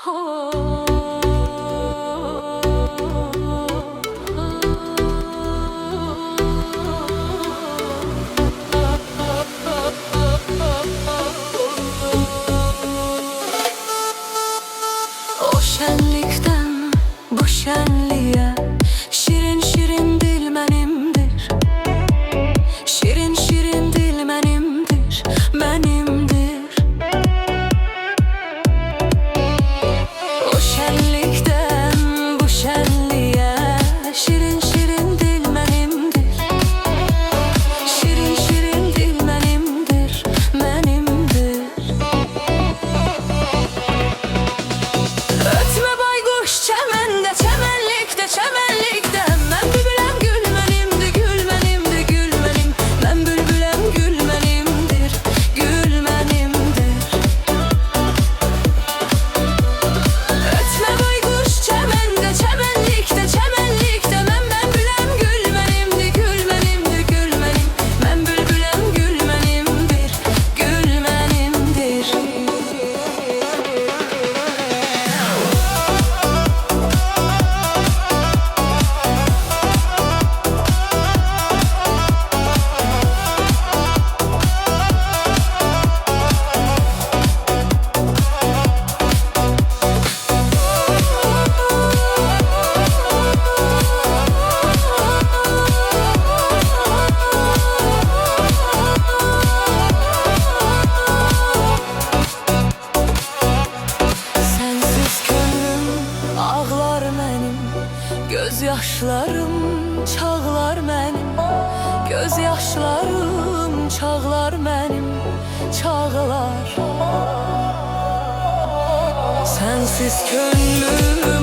O şenlikten bu şenliğe şirin şirin dil benimdir. Şirin şirin dil benimdir, benimdir. O şenlikten bu şenliğe şirin şirin dil benimdir. Şirin şirin dil benimdir, benimdir. Ötme baykuş çemende, çemenlikte, çemenlikte. Ben bülbülem gül benimdi, gül benimdi, gül benim. Ben bülbülem gül benimdir, gül benimdir. Ötme baykuş çemende, çemenlikte, çemenlikte. Ben bülbülem gül benimdi, gül benimdi, gül benim. Ben bülbülem gül benimdir, gül benimdir. Sensiz könlüm ağlar mənim, gözyaşlarım çağlar mənim. Gözyaşlarım çağlar mənim, çağlar. Sensiz könlüm